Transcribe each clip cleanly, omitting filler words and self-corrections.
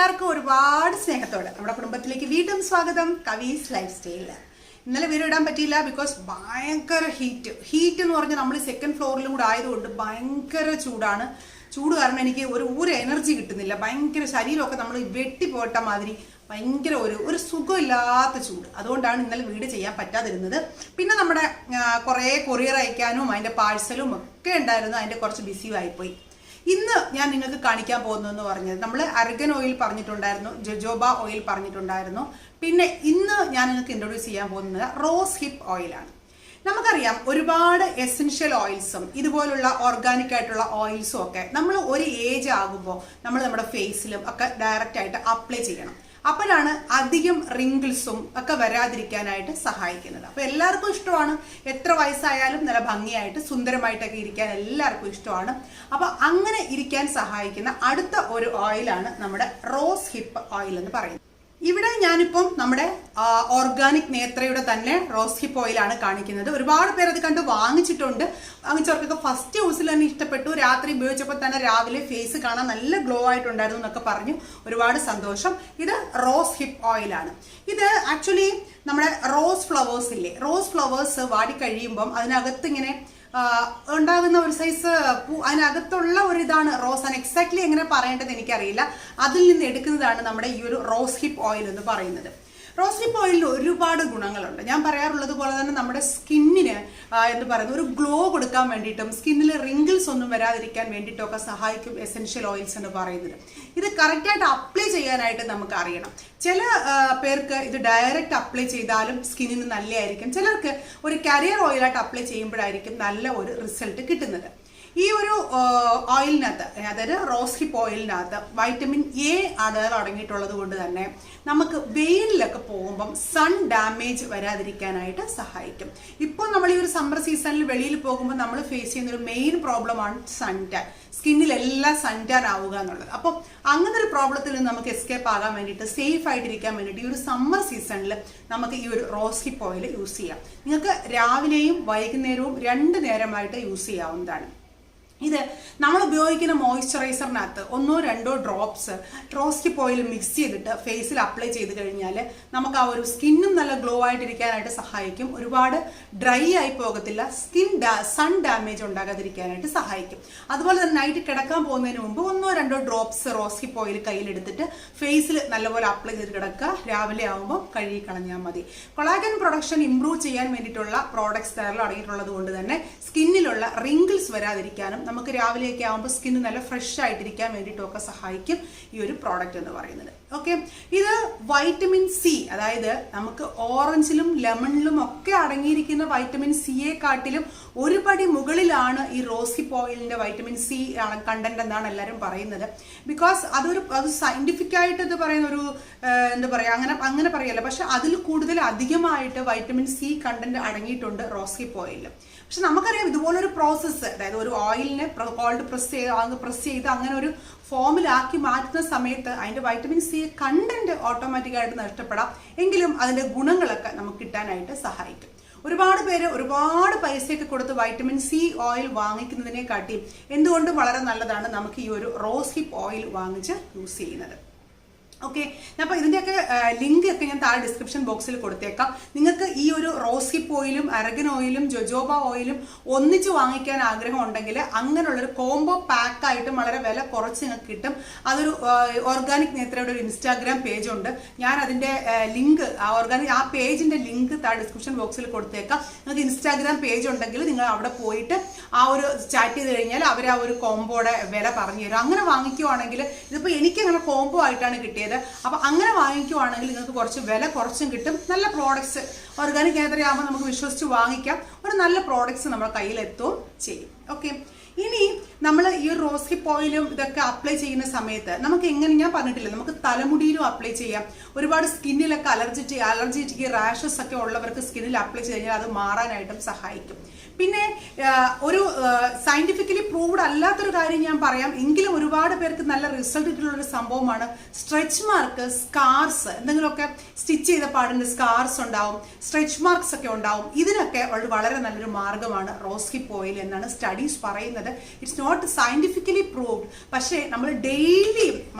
എല്ലാവർക്കും ഒരുപാട് സ്നേഹത്തോടെ നമ്മുടെ കുടുംബത്തിലേക്ക് വീണ്ടും സ്വാഗതം. കവീസ് ലൈഫ് സ്റ്റൈലിൽ ഇന്നലെ വീഡിയോ ഇടാൻ പറ്റിയില്ല ബിക്കോസ് ഭയങ്കര ഹീറ്റ് എന്ന് പറഞ്ഞാൽ നമ്മൾ സെക്കൻഡ് ഫ്ലോറിലും കൂടെ ആയതുകൊണ്ട് ഭയങ്കര ചൂടാണ്. ചൂട് കാരണം എനിക്ക് ഒരു എനർജി കിട്ടുന്നില്ല. ഭയങ്കര ശരീരമൊക്കെ നമ്മൾ വെട്ടിപ്പോട്ട മാതിരി ഭയങ്കര ഒരു സുഖമില്ലാത്ത ചൂട്. അതുകൊണ്ടാണ് ഇന്നലെ വീഡിയോ ചെയ്യാൻ പറ്റാതിരുന്നത്. പിന്നെ നമ്മുടെ കുറേ കൊറിയർ അയക്കാനും അതിൻ്റെ പാഴ്സലും ഒക്കെ ഉണ്ടായിരുന്നു. അതിൻ്റെ കുറച്ച് ബിസി ആയിപ്പോയി. ഇന്ന് ഞാൻ നിങ്ങൾക്ക് കാണിക്കാൻ പോകുന്നതെന്ന് പറഞ്ഞത് നമ്മൾ അർഗൻ ഓയിൽ പറഞ്ഞിട്ടുണ്ടായിരുന്നു, ജോജോബ ഓയിൽ പറഞ്ഞിട്ടുണ്ടായിരുന്നു. പിന്നെ ഇന്ന് ഞാൻ നിങ്ങൾക്ക് ഇൻട്രൊഡ്യൂസ് ചെയ്യാൻ പോകുന്നത് റോസ് ഹിപ്പ് ഓയിലാണ്. നമുക്കറിയാം ഒരുപാട് എസെൻഷ്യൽ ഓയിൽസും ഇതുപോലുള്ള ഓർഗാനിക് ആയിട്ടുള്ള ഓയിൽസും ഒക്കെ നമ്മൾ ഒരു ഏജ് ആകുമ്പോൾ നമ്മൾ നമ്മുടെ ഫേസിലും ഒക്കെ ഡയറക്റ്റ് ആയിട്ട് അപ്ലൈ ചെയ്യണം. അപ്പോഴാണ് അധികം റിങ്കിൾസും ഒക്കെ വരാതിരിക്കാനായിട്ട് സഹായിക്കുന്നത്. അപ്പോൾ എല്ലാവർക്കും ഇഷ്ടമാണ്, എത്ര വയസ്സായാലും നല്ല ഭംഗിയായിട്ട് സുന്ദരമായിട്ടൊക്കെ ഇരിക്കാൻ എല്ലാവർക്കും ഇഷ്ടമാണ്. അപ്പോൾ അങ്ങനെ ഇരിക്കാൻ സഹായിക്കുന്ന അടുത്ത ഒരു ഓയിലാണ് നമ്മുടെ റോസ് ഹിപ്പ് ഓയിൽ എന്ന് പറയുന്നത്. ഇവിടെ ഞാനിപ്പം നമ്മുടെ ഓർഗാനിക് നേത്രയുടെ തന്നെ റോസ് ഹിപ്പ് ഓയിലാണ് കാണിക്കുന്നത്. ഒരുപാട് പേര് അത് കണ്ട് വാങ്ങിച്ചിട്ടുണ്ട്. വാങ്ങിച്ചവർക്കൊക്കെ ഫസ്റ്റ് യൂസിൽ തന്നെ ഇഷ്ടപ്പെട്ടു. രാത്രി ഉപയോഗിച്ചപ്പോൾ തന്നെ രാവിലെ ഫേസ് കാണാൻ നല്ല ഗ്ലോ ആയിട്ടുണ്ടായിരുന്നു എന്നൊക്കെ പറഞ്ഞു. ഒരുപാട് സന്തോഷം. ഇത് റോസ് ഹിപ്പ് ഓയിലാണ്. ഇത് ആക്ച്വലി നമ്മുടെ റോസ് ഫ്ലവേഴ്സ് ഇല്ലേ, റോസ് ഫ്ലവേഴ്സ് വാടി കഴിയുമ്പം അതിനകത്ത് ഇങ്ങനെ ഉണ്ടാകുന്ന ഒരു സൈസ് അതിനകത്തുള്ള ഒരു ഇതാണ് റോസ്. ആണ് എക്സാക്ട്ലി എങ്ങനെ പറയേണ്ടത് എനിക്കറിയില്ല. അതിൽ നിന്ന് എടുക്കുന്നതാണ് നമ്മുടെ ഈ ഒരു റോസ് ഹിപ്പ് ഓയിൽ എന്ന് പറയുന്നത്. റോസ് ഹിപ്പ് ഓയിലിൽ ഒരുപാട് ഗുണങ്ങളുണ്ട്. ഞാൻ പറയാറുള്ളത് പോലെ തന്നെ നമ്മുടെ സ്കിന്നിന് എന്ന് പറയുന്നത് ഒരു ഗ്ലോ കൊടുക്കാൻ വേണ്ടിയിട്ടും സ്കിന്നിൽ റിങ്കിൾസ് ഒന്നും വരാതിരിക്കാൻ വേണ്ടിയിട്ടും ഒക്കെ സഹായിക്കും എസെൻഷ്യൽ ഓയിൽസ് എന്ന് പറയുന്നത്. ഇത് കറക്റ്റായിട്ട് അപ്ലൈ ചെയ്യാനായിട്ട് നമുക്ക് അറിയണം. ചില പേർക്ക് ഇത് ഡയറക്റ്റ് അപ്ലൈ ചെയ്താലും സ്കിന്നിന് നല്ലതായിരിക്കും. ചിലർക്ക് ഒരു കരിയർ ഓയിലായിട്ട് അപ്ലൈ ചെയ്യുമ്പോഴായിരിക്കും നല്ല ഒരു റിസൾട്ട് കിട്ടുന്നത്. ഈ ഒരു ഓയിലിനകത്ത്, അതായത് റോസ് ഹിപ്പ് ഓയിലിനകത്ത് വൈറ്റമിൻ എ അതിൽ അടങ്ങിയിട്ടുള്ളത് കൊണ്ട് തന്നെ നമുക്ക് വെയിലിലൊക്കെ പോകുമ്പം സൺ ഡാമേജ് വരാതിരിക്കാനായിട്ട് സഹായിക്കും. ഇപ്പോൾ നമ്മൾ ഈ ഒരു സമ്മർ സീസണിൽ വെളിയിൽ പോകുമ്പോൾ നമ്മൾ ഫേസ് ചെയ്യുന്ന ഒരു മെയിൻ പ്രോബ്ലമാണ് സൺ ടാൻ. സ്കിന്നിലെല്ലാം സൺ ടാൻ ആവുക എന്നുള്ളത്. അപ്പം അങ്ങനെ ഒരു പ്രോബ്ലത്തിൽ നിന്ന് നമുക്ക് എസ്കേപ്പ് ആകാൻ വേണ്ടിയിട്ട്, സേഫ് ആയിട്ടിരിക്കാൻ വേണ്ടിയിട്ട് ഈ ഒരു സമ്മർ സീസണിൽ നമുക്ക് ഈ ഒരു റോസ് ഹിപ്പ് ഓയിൽ യൂസ് ചെയ്യാം. നിങ്ങൾക്ക് രാവിലെയും വൈകുന്നേരവും 2 നേരമായിട്ട് യൂസ് ചെയ്യാവുന്നതാണ്. ഇത് നമ്മൾ ഉപയോഗിക്കുന്ന മോയ്സ്ചറൈസറിനകത്ത് 1-2 drops rose hip oil mix ചെയ്തിട്ട് ഫേസിൽ അപ്ലൈ ചെയ്ത് കഴിഞ്ഞാൽ നമുക്ക് ആ ഒരു സ്കിന്നും നല്ല ഗ്ലോ ആയിട്ടിരിക്കാനായിട്ട് സഹായിക്കും. ഒരുപാട് ഡ്രൈ ആയി പോകത്തില്ല. സൺ ഡാമേജ് ഉണ്ടാകാതിരിക്കാനായിട്ട് സഹായിക്കും. അതുപോലെ തന്നെ നൈറ്റ് കിടക്കാൻ പോകുന്നതിന് മുമ്പ് 1-2 ഡ്രോപ്സ് റോസ് ഹിപ്പ് ഓയിൽ കയ്യിലെടുത്തിട്ട് ഫേസിൽ നല്ലപോലെ അപ്ലൈ ചെയ്ത് കിടക്കുക. രാവിലെ ആകുമ്പോൾ കഴുകി കളഞ്ഞാൽ മതി. കൊളാജൻ പ്രൊഡക്ഷൻ ഇംപ്രൂവ് ചെയ്യാൻ വേണ്ടിയിട്ടുള്ള പ്രോഡക്ട്സ് തയ്യാറിൽ അടങ്ങിയിട്ടുള്ളത് കൊണ്ട് തന്നെ സ്കിന്നിലുള്ള റിങ്കിൾസ് വരാതിരിക്കാനും നമുക്ക് രാവിലെയൊക്കെ ആകുമ്പോൾ സ്കിന്ന് നല്ല ഫ്രഷ് ആയിട്ടിരിക്കാൻ വേണ്ടിയിട്ടൊക്കെ സഹായിക്കും ഈ ഒരു പ്രോഡക്റ്റ് എന്ന് പറയുന്നത്. ഓക്കെ, ഇത് വൈറ്റമിൻ സി, അതായത് നമുക്ക് ഓറഞ്ചിലും ലെമണിലും ഒക്കെ അടങ്ങിയിരിക്കുന്ന വൈറ്റമിൻ സിയെ കാട്ടിലും ഒരു പടി മുകളിലാണ് ഈ റോസ് ഹിപ്പ് ഓയിലിന്റെ വൈറ്റമിൻ സി കണ്ടന്റ് എന്നാണ് എല്ലാവരും പറയുന്നത്. ബിക്കോസ് അത് സയന്റിഫിക് ആയിട്ട് ഇത് പറയുന്ന ഒരു എന്താ പറയുക, അങ്ങനെ പറയല്ല. പക്ഷെ അതിൽ കൂടുതൽ അധികമായിട്ട് വൈറ്റമിൻ സി കണ്ടന്റ് അടങ്ങിയിട്ടുണ്ട് റോസ് ഹിപ്പ് ഓയിലിൽ. പക്ഷെ നമുക്കറിയാം ഇതുപോലൊരു പ്രോസസ്സ്, അതായത് ഒരു ഓയിലിനെ കോൾഡ് പ്രസ് ചെയ്ത് അങ്ങനെ ഒരു ഫോമിലാക്കി മാറ്റുന്ന സമയത്ത് അതിന്റെ വൈറ്റമിൻ സി കണ്ടന്റ് ഓട്ടോമാറ്റിക്കായിട്ട് നഷ്ടപ്പെടാം. എങ്കിലും അതിന്റെ ഗുണങ്ങളൊക്കെ നമുക്ക് കിട്ടാനായിട്ട് സഹായിക്കും. ഒരുപാട് പേര് ഒരുപാട് പൈസയൊക്കെ കൊടുത്ത് വൈറ്റമിൻ സി ഓയിൽ വാങ്ങിക്കുന്നതിനെക്കാട്ടിയും എന്തുകൊണ്ടും വളരെ നല്ലതാണ് നമുക്ക് ഈ ഒരു റോസ് ഹിപ്പ് ഓയിൽ വാങ്ങിച്ച് യൂസ് ചെയ്യുന്നത്. ഓക്കെ, അപ്പോൾ ഇതിൻ്റെയൊക്കെ ലിങ്ക് ഒക്കെ ഞാൻ താഴെ ഡിസ്ക്രിപ്ഷൻ ബോക്സിൽ കൊടുത്തേക്കാം. നിങ്ങൾക്ക് ഈ ഒരു റോസ് ഹിപ്പ് ഓയിലും അർഗൻ ഓയിലും ജോജോബ ഓയിലും ഒന്നിച്ച് വാങ്ങിക്കാൻ ആഗ്രഹം ഉണ്ടെങ്കിൽ അങ്ങനെയുള്ളൊരു കോംബോ പാക്കായിട്ടും വളരെ വില കുറച്ച് നിങ്ങൾക്ക് കിട്ടും. അതൊരു ഓർഗാനിക് നേത്രയുടെ ഒരു ഇൻസ്റ്റാഗ്രാം പേജ് ഉണ്ട്. ഞാൻ അതിൻ്റെ ലിങ്ക് ആ പേജിൻ്റെ ലിങ്ക് താഴെ ഡിസ്ക്രിപ്ഷൻ ബോക്സിൽ കൊടുത്തേക്കാം. നിങ്ങൾക്ക് ഇൻസ്റ്റാഗ്രാം പേജ് ഉണ്ടെങ്കിൽ നിങ്ങൾ അവിടെ പോയിട്ട് ആ ഒരു ചാറ്റ് ചെയ്ത് കഴിഞ്ഞാൽ അവർ ആ ഒരു കോംബോയുടെ വില പറഞ്ഞു തരും. അങ്ങനെ വാങ്ങിക്കുവാണെങ്കിൽ, ഇതിപ്പോൾ എനിക്ക് അങ്ങനെ കോംബോ ആയിട്ടാണ് കിട്ടിയത്. അപ്പൊ അങ്ങനെ വാങ്ങിക്കുവാണെങ്കിൽ നിങ്ങൾക്ക് കുറച്ച് വില കുറച്ചും കിട്ടും. നല്ല പ്രോഡക്ട്സ് ഓർഗാനിക് നേത്രയാകുമ്പോൾ നമുക്ക് വിശ്വസിച്ച് വാങ്ങിക്കാം. ഒരു നല്ല പ്രോഡക്ട്സ് നമ്മുടെ കയ്യിലെത്തുകയും ചെയ്യും. ഓക്കെ, ഇനി നമ്മൾ ഈ റോസ് ഹിപ്പ് ഓയിലും ഇതൊക്കെ അപ്ലൈ ചെയ്യുന്ന സമയത്ത് നമുക്ക് എങ്ങനെ, ഞാൻ പറഞ്ഞിട്ടില്ല, നമുക്ക് തലമുടിയിലും അപ്ലൈ ചെയ്യാം. ഒരുപാട് സ്കിന്നിലൊക്കെ അലർജിറ്റിക് റാഷസ് ഒക്കെ ഉള്ളവർക്ക് സ്കിന്നിൽ അപ്ലൈ ചെയ്ത് കഴിഞ്ഞാൽ അത് മാറാനായിട്ടും സഹായിക്കും. പിന്നെ ഒരു സയന്റിഫിക്കലി പ്രൂവ്ഡ് അല്ലാത്തൊരു കാര്യം ഞാൻ പറയാം, എങ്കിലും ഒരുപാട് പേർക്ക് നല്ല റിസൾട്ട് കിട്ടുന്ന ഒരു സംഭവമാണ് സ്ട്രെച്ച് മാർക്ക്, സ്കാർസ്, എന്തെങ്കിലുമൊക്കെ സ്റ്റിച്ച് ചെയ്ത പാടിന്റെ സ്കാർസ് ഉണ്ടാവും, സ്ട്രെച്ച് മാർക്സ് ഒക്കെ ഉണ്ടാവും. ഇതിനൊക്കെ വളരെ നല്ലൊരു മാർഗമാണ് റോസ് ഹിപ്പ് ഓയിൽ എന്നാണ് സ്റ്റഡീസ് പറയുന്നത്. It's not scientifically proved. പക്ഷേ നമ്മൾ ഡെയിലി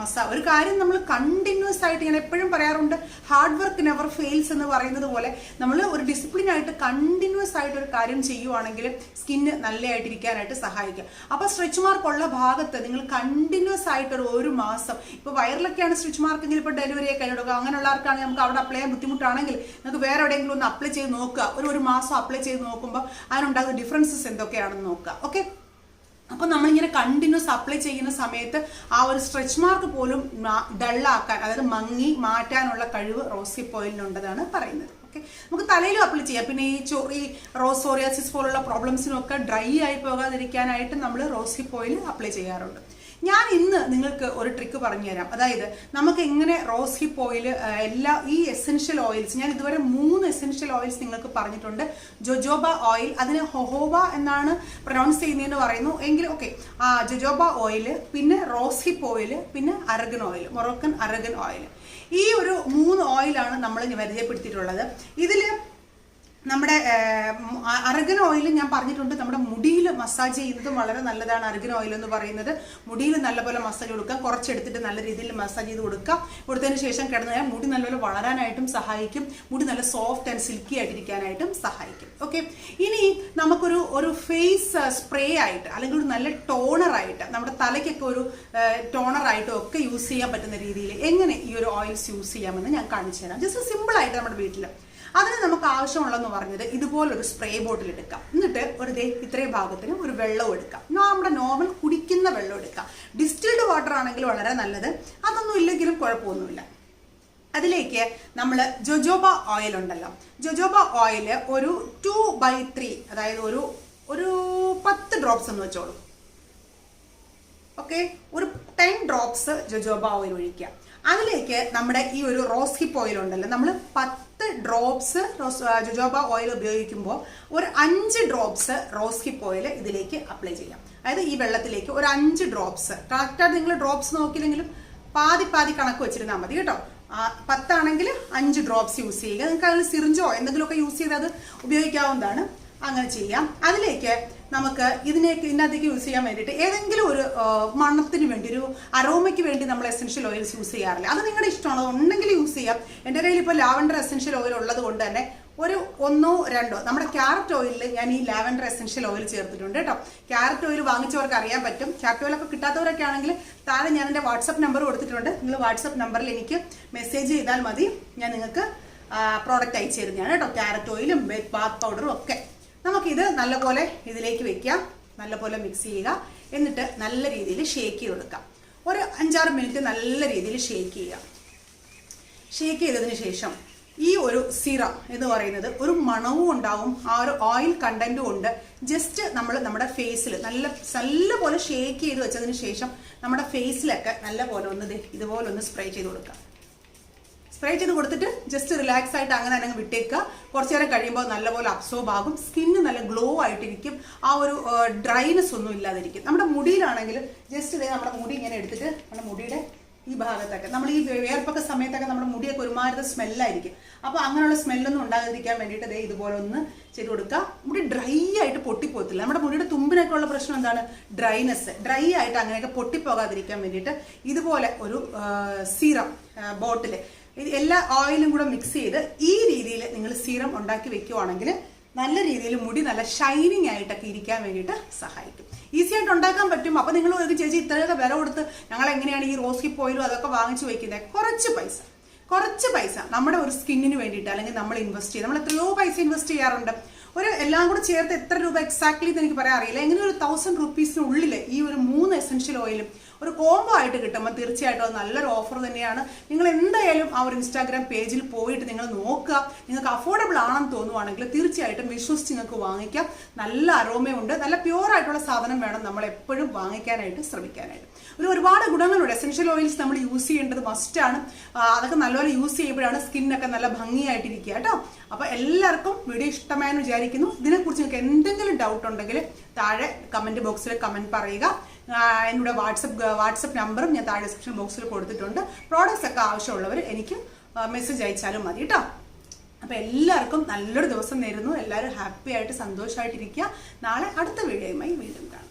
ഒരു കാര്യം നമ്മൾ കണ്ടിന്യൂസ് ആയിട്ട്, ഞാൻ എപ്പോഴും പറയാറുണ്ട്, ഹാർഡ് വർക്ക് നെവർ ഫെയിൽസ് എന്ന് പറയുന്നത് പോലെ നമ്മൾ ഒരു ഡിസിപ്ലിൻ ആയിട്ട് കണ്ടിന്യൂസ് ആയിട്ട് ഒരു കാര്യം ചെയ്യുവാണെങ്കിൽ സ്കിന്ന് നല്ലതായിട്ടിരിക്കാനായിട്ട് സഹായിക്കും. അപ്പോൾ സ്ട്രെച്ച് മാർക്ക് ഉള്ള ഭാഗത്ത് നിങ്ങൾ കണ്ടിന്യൂസ് ആയിട്ട് ഒരു മാസം, ഇപ്പോൾ വയറിലൊക്കെയാണ് സ്ട്രെച്ച് മാർക്കെങ്കിൽ ഇപ്പോൾ ഡെലിവറി ഒക്കെ കഴിഞ്ഞിടുക, അങ്ങനെയുള്ളവർക്കാണെങ്കിൽ നമുക്ക് അവിടെ അപ്ലൈ ചെയ്യാൻ ബുദ്ധിമുട്ടാണെങ്കിൽ നിങ്ങൾക്ക് വേറെ എവിടെയെങ്കിലും ഒന്ന് അപ്ലൈ ചെയ്ത് നോക്കുക. ഒരു മാസം അപ്ലൈ ചെയ്ത് നോക്കുമ്പോൾ അതിനുണ്ടാകുന്ന ഡിഫറൻസസ് എന്തൊക്കെയാണെന്ന് നോക്കുക. ഓക്കെ, അപ്പോൾ നമ്മളിങ്ങനെ കണ്ടിന്യൂസ് അപ്ലൈ ചെയ്യുന്ന സമയത്ത് ആ ഒരു സ്ട്രെച്ച് മാർക്ക് പോലും ഡള്ളാക്കാൻ, അതായത് മങ്ങി മാറ്റാനുള്ള കഴിവ് റോസ് ഹിപ്പ് ഓയിലിനുണ്ടെന്നാണ് പറയുന്നത്. ഓക്കെ, നമുക്ക് തലയിലും അപ്ലൈ ചെയ്യാം. പിന്നെ ഈ റോസോറിയാസിസ് പോലുള്ള പ്രോബ്ലംസിനൊക്കെ ഡ്രൈ ആയി പോകാതിരിക്കാനായിട്ട് നമ്മൾ റോസ് ഹിപ്പ് ഓയിൽ അപ്ലൈ ചെയ്യാറുണ്ട്. ഞാൻ ഇന്ന് നിങ്ങൾക്ക് ഒരു ട്രിക്ക് പറഞ്ഞുതരാം. അതായത് നമുക്ക് എങ്ങനെ റോസ് ഹിപ്പ് ഓയിൽ, ഈ എസെൻഷ്യൽ ഓയിൽസ്, ഞാൻ ഇതുവരെ 3 എസെൻഷ്യൽ ഓയിൽസ് നിങ്ങൾക്ക് പറഞ്ഞിട്ടുണ്ട്. ജോജോബ ഓയിൽ, അതിന് ഹൊഹോബ എന്നാണ് പ്രൊനൗൺസ് ചെയ്യുന്നതെന്ന് പറയുന്നു എങ്കിലും ഓക്കെ, ജോജോബ ഓയിൽ, പിന്നെ റോസ് ഹിപ്പ് ഓയിൽ, പിന്നെ അരഗൻ ഓയിൽ, മൊറോക്കൻ അരഗൻ ഓയിൽ. ഈ ഒരു 3 ഓയിലാണ് നമ്മൾ പരിചയപ്പെടുത്തിയിട്ടുള്ളത്. ഇതിൽ നമ്മുടെ അരഗൻ ഓയിൽ ഞാൻ പറഞ്ഞിട്ടുണ്ട്, നമ്മുടെ മുടിയിൽ മസാജ് ചെയ്യുന്നതും വളരെ നല്ലതാണ്. അരഗൻ ഓയിൽ എന്ന് പറയുന്നത് മുടിയിൽ നല്ലപോലെ മസാജ് കൊടുക്കുക, കുറച്ചെടുത്തിട്ട് നല്ല രീതിയിൽ മസാജ് ചെയ്ത് കൊടുത്തതിന് ശേഷം കിടന്നാൽ മുടി നല്ലപോലെ വളരാനായിട്ടും സഹായിക്കും, മുടി നല്ല സോഫ്റ്റ് ആൻഡ് സിൽക്കി ആയിട്ടിരിക്കാനായിട്ടും സഹായിക്കും. ഓക്കെ, ഇനി നമുക്കൊരു ഫേസ് സ്പ്രേ ആയിട്ട് അല്ലെങ്കിൽ ഒരു നല്ല ടോണറായിട്ട്, നമ്മുടെ തലയ്ക്കൊക്കെ ഒരു ടോണറായിട്ടും ഒക്കെ യൂസ് ചെയ്യാൻ പറ്റുന്ന രീതിയിൽ എങ്ങനെ ഈ ഒരു ഓയിൽസ് യൂസ് ചെയ്യാമെന്ന് ഞാൻ കാണിച്ചു തരാം. ജസ്റ്റ് സിമ്പിൾ ആയിട്ട് നമ്മുടെ വീട്ടിൽ. അതിന് നമുക്ക് ആവശ്യമുള്ളതെന്ന് പറഞ്ഞത് ഇതുപോലൊരു സ്പ്രേ ബോട്ടിൽ എടുക്കാം. എന്നിട്ട് ഇത്രയും ഭാഗത്തിന് ഒരു വെള്ളം എടുക്കാം. നമ്മുടെ നോർമൽ കുടിക്കുന്ന വെള്ളം എടുക്കാം. ഡിസ്റ്റിൽഡ് വാട്ടർ ആണെങ്കിൽ വളരെ നല്ലത്, അതൊന്നും ഇല്ലെങ്കിലും കുഴപ്പമൊന്നുമില്ല. അതിലേക്ക് നമ്മൾ ജോജോബ ഓയിൽ ഉണ്ടല്ലോ, ജോജോബ ഓയിൽ ഒരു 2/3, അതായത് ഒരു 10 ഡ്രോപ്സ് എന്ന് വെച്ചോളൂ. ഓക്കെ, ഒരു 10 ഡ്രോപ്സ് ജോജോബ ഓയിൽ ഒഴിക്കുക. അതിലേക്ക് നമ്മുടെ ഈ ഒരു റോസ് ഹിപ്പ് ഓയിൽ ഉണ്ടല്ലോ, നമ്മൾ 10 ഡ്രോപ്സ് ജോജോബ ഓയിൽ ഉപയോഗിക്കുമ്പോൾ ഒരു 5 ഡ്രോപ്സ് റോസ് ഹിപ്പ് ഓയിൽ ഇതിലേക്ക് അപ്ലൈ ചെയ്യാം. അതായത് ഈ വെള്ളത്തിലേക്ക് ഒരു 5 ഡ്രോപ്സ്, കറക്റ്റായിട്ട് നിങ്ങൾ ഡ്രോപ്സ് നോക്കിയില്ലെങ്കിലും പാതി കണക്ക് വെച്ചിരുന്നാൽ മതി കേട്ടോ. 10 ആണെങ്കിൽ 5 ഡ്രോപ്സ് യൂസ് ചെയ്യുക. നിങ്ങൾക്ക് അതിൽ സിറിഞ്ചോ എന്തെങ്കിലുമൊക്കെ യൂസ് ചെയ്ത് അത് ഉപയോഗിക്കാവുന്നതാണ്. അങ്ങനെ ചെയ്യാം. അതിലേക്ക് നമുക്ക് ഇതിനകത്തേക്ക് യൂസ് ചെയ്യാൻ വേണ്ടിയിട്ട് ഏതെങ്കിലും ഒരു മണത്തിന് വേണ്ടി, ഒരു അരോമയ്ക്ക് വേണ്ടി നമ്മൾ എസെൻഷ്യൽ ഓയിൽസ് യൂസ് ചെയ്യാറില്ല. അത് നിങ്ങളുടെ ഇഷ്ടമാണ്, ഉണ്ടെങ്കിൽ യൂസ് ചെയ്യാം. എൻ്റെ കയ്യിൽ ഇപ്പോൾ ലാവൻഡർ എസെൻഷ്യൽ ഓയിൽ ഉള്ളത് കൊണ്ട് തന്നെ ഒരു 1 2 നമ്മുടെ ക്യാരറ്റ് ഓയിലിൽ ഞാൻ ഈ ലാവൻഡർ എസെൻഷ്യൽ ഓയിൽ ചേർത്തിട്ടുണ്ട് കേട്ടോ. ക്യാരറ്റ് ഓയിൽ വാങ്ങിച്ചവർക്ക് അറിയാൻ പറ്റും. ക്യാരറ്റ് ഓയിലൊക്കെ കിട്ടാത്തവരൊക്കെ ആണെങ്കിൽ താഴെ ഞാൻ എൻ്റെ വാട്സപ്പ് നമ്പർ കൊടുത്തിട്ടുണ്ട്. നിങ്ങൾ വാട്സപ്പ് നമ്പറിൽ എനിക്ക് മെസ്സേജ് ചെയ്താൽ മതി, ഞാൻ നിങ്ങൾക്ക് പ്രോഡക്റ്റ് അയച്ചു തരുന്നതാണ് കേട്ടോ. ക്യാരറ്റ് ഓയിലും ബാത്ത് പൗഡറും ഒക്കെ. നമുക്കിത് നല്ലപോലെ ഇതിലേക്ക് വെക്കാം, നല്ലപോലെ മിക്സ് ചെയ്യുക. എന്നിട്ട് നല്ല രീതിയിൽ ഷേക്ക് ചെയ്ത് കൊടുക്കാം. ഒരു 5-6 മിനിറ്റ് നല്ല രീതിയിൽ ഷേക്ക് ചെയ്യുക. ഷേക്ക് ചെയ്തതിന് ശേഷം ഈ ഒരു സിറം എന്ന് പറയുന്നത് ഒരു മണവും ഉണ്ടാവും, ആ ഒരു ഓയിൽ കണ്ടന്റും ഉണ്ട്. ജസ്റ്റ് നമ്മുടെ ഫേസിൽ നല്ലപോലെ ഷേക്ക് ചെയ്ത് വെച്ചതിന് ശേഷം നമ്മുടെ ഫേസിലൊക്കെ നല്ലപോലെ ഇതുപോലെ ഒന്ന് സ്പ്രേ ചെയ്ത് കൊടുക്കാം. സ്പ്രേ ചെയ്ത് കൊടുത്തിട്ട് ജസ്റ്റ് റിലാക്സ് ആയിട്ട് അങ്ങനെ തന്നെ വിട്ടേക്കുക. കുറച്ചു നേരം കഴിയുമ്പോൾ നല്ലപോലെ അബ്സോർബ് ആകും, സ്കിന്ന് നല്ല ഗ്ലോ ആയിട്ടിരിക്കും, ആ ഒരു ഡ്രൈനെസ് ഒന്നും ഇല്ലാതിരിക്കും. നമ്മുടെ മുടിയിലാണെങ്കിൽ ജസ്റ്റ് നമ്മുടെ മുടി ഇങ്ങനെ എടുത്തിട്ട് നമ്മുടെ മുടിയുടെ ഈ ഭാഗത്തൊക്കെ, നമ്മൾ ഈ വേർപ്പൊക്കെ സമയത്തൊക്കെ നമ്മുടെ മുടിയൊക്കെ ഒരുമാതിരി സ്മെല്ലായിരിക്കും. അപ്പോൾ അങ്ങനെയുള്ള സ്മെല്ലൊന്നും ഉണ്ടാകാതിരിക്കാൻ വേണ്ടിയിട്ട് ഇതുപോലെ ഒന്ന് ചെയ്ത് കൊടുക്കുക. മുടി ഡ്രൈ ആയിട്ട് പൊട്ടിപ്പോകത്തില്ല. നമ്മുടെ മുടിയുടെ തുമ്പിനൊക്കെ ഉള്ള പ്രശ്നം എന്താണ്? ഡ്രൈനെസ്. ഡ്രൈ ആയിട്ട് അങ്ങനെയൊക്കെ പൊട്ടിപ്പോകാതിരിക്കാൻ വേണ്ടിയിട്ട് ഇതുപോലെ ഒരു സീറം ബോട്ടിൽ എല്ലാ ഓയിലും കൂടെ മിക്സ് ചെയ്ത് ഈ രീതിയിൽ നിങ്ങൾ സീറം ഉണ്ടാക്കി വെക്കുവാണെങ്കിൽ നല്ല രീതിയിൽ മുടി നല്ല ഷൈനിങ് ആയിട്ടൊക്കെ ഇരിക്കാൻ വേണ്ടിയിട്ട് സഹായിക്കും. ഈസി ആയിട്ട് ഉണ്ടാക്കാൻ പറ്റും. അപ്പോൾ നിങ്ങൾ ഒരു ചേച്ചി ഇത്രയൊക്കെ വില കൊടുത്ത് ഞങ്ങൾ എങ്ങനെയാണ് ഈ റോസ് ഹിപ്പ് ഓയിലും അതൊക്കെ വാങ്ങിച്ചു വയ്ക്കുന്നത്? കുറച്ച് പൈസ നമ്മുടെ ഒരു സ്കിന്നിന് വേണ്ടിയിട്ട് അല്ലെങ്കിൽ നമ്മൾ ഇൻവെസ്റ്റ് ചെയ്യും. നമ്മൾ എത്രയോ പൈസ ഇൻവെസ്റ്റ് ചെയ്യാറുണ്ട്. എല്ലാം കൂടെ ചേർത്ത് എത്ര രൂപ എക്സാക്ട്ലി എന്ന് എനിക്ക് പറയാൻ അറിയില്ല. എങ്ങനെ ഒരു 1000 റുപ്പീസിനുള്ളിൽ ഈ ഒരു 3 എസെൻഷ്യൽ ഓയിലും ഒരു കോംബോ ആയിട്ട് കിട്ടുമ്പോൾ തീർച്ചയായിട്ടും അത് നല്ലൊരു ഓഫർ തന്നെയാണ്. നിങ്ങൾ എന്തായാലും ആ ഒരു ഇൻസ്റ്റാഗ്രാം പേജിൽ പോയിട്ട് നിങ്ങൾ നോക്കുക. നിങ്ങൾക്ക് അഫോർഡബിൾ ആണെന്ന് തോന്നുവാണെങ്കിൽ തീർച്ചയായിട്ടും വിശ്വസിച്ച് നിങ്ങൾക്ക് വാങ്ങിക്കാം. നല്ല അരോമയുണ്ട്, നല്ല പ്യൂർ ആയിട്ടുള്ള സാധനം വേണം നമ്മൾ എപ്പോഴും വാങ്ങിക്കാനായിട്ട് ശ്രമിക്കാനായിട്ട്. ഒരുപാട് ഗുണങ്ങളുണ്ട്. എസെൻഷ്യൽ ഓയിൽസ് നമ്മൾ യൂസ് ചെയ്യേണ്ടത് മസ്റ്റാണ്. അതൊക്കെ നല്ലപോലെ യൂസ് ചെയ്യുമ്പോഴാണ് സ്കിന്നൊക്കെ നല്ല ഭംഗിയായിട്ടിരിക്കുക കേട്ടോ. അപ്പോൾ എല്ലാവർക്കും വീഡിയോ ഇഷ്ടമായെന്ന് വിചാരിക്കുന്നു. ഇതിനെക്കുറിച്ച് നിങ്ങൾക്ക് എന്തെങ്കിലും ഡൗട്ട് ഉണ്ടെങ്കിൽ താഴെ കമൻറ്റ് ബോക്സിൽ കമൻറ്റ് പറയുക. എന്നോട് വാട്സപ്പ് നമ്പറും ഞാൻ താഴെ ഡിസ്ക്രിപ്ഷൻ ബോക്സിൽ കൊടുത്തിട്ടുണ്ട്. പ്രോഡക്റ്റ്സ് ഒക്കെ ആവശ്യമുള്ളവർ എനിക്ക് മെസ്സേജ് അയച്ചാലും മതി കേട്ടോ. അപ്പോൾ എല്ലാവർക്കും നല്ലൊരു ദിവസം നേരുന്നു. എല്ലാവരും ഹാപ്പി ആയിട്ട് സന്തോഷമായിട്ടിരിക്കുക. നാളെ അടുത്ത വീഡിയോയുമായി വീണ്ടും കാണാം.